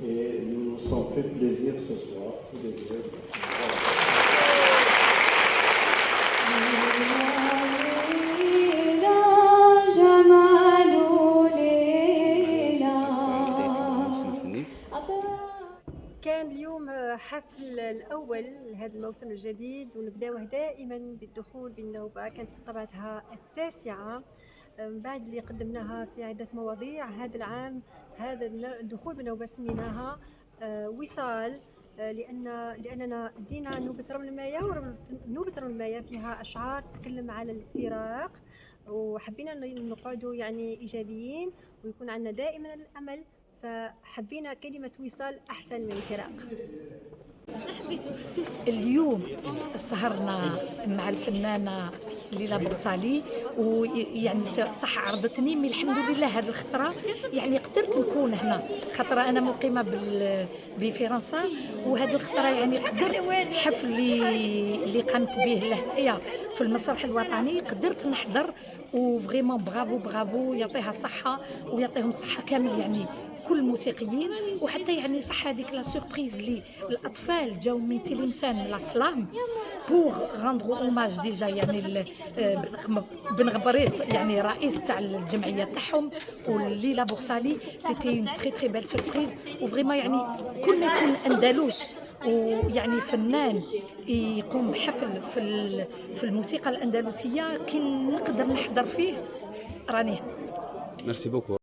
Et nous nous sommes fait plaisir ce soir, tous les deux. كان اليوم حفل الأول لهذا الموسم الجديد، ونبداوه دائما بالدخول بالنوبة. كانت في طبعتها التاسعة بعد اللي قدمناها في عدة مواضيع. هذا العام هذا الدخول بالنوبة سميناها وصال، لأننا دينا نوبة رمل المايا، ونوبة رمل المايا فيها أشعار تتكلم على الفراق، وحبينا نقعدوا يعني إيجابيين ويكون عندنا دائما الأمل، فحبينا كلمة وصال أحسن من فراق. اليوم سهرنا مع الفنانة ليلى بورصالي، ويعني صح عرضتني، من الحمد لله هذه الخطرة يعني قدرت نكون هنا، خاطر أنا مقيمة بفرنسا، وهذه الخطرة يعني قدرت حفل اللي قامت به اللهجية في المسرح الوطني قدرت نحضر، وفريمون برافو يعطيها الصحة ويعطيهم الصحة كامل يعني كل الموسيقيين. وحتى يعني صح هذيك لا سوربريز اللي الاطفال جاوا من تلمسان من السلام بوغ راندرو اوماج ديجا يعني بن غبريط يعني رئيس تاع الجمعيه تاعهم، وليلى بورصالي سيتي اون تري تري بيل سوربريز. وفريمون يعني كل ما يكون اندلس ويعني فنان يقوم بحفل في الموسيقى الاندلسيه كي نقدر نحضر فيه راني. ميرسي بوكو.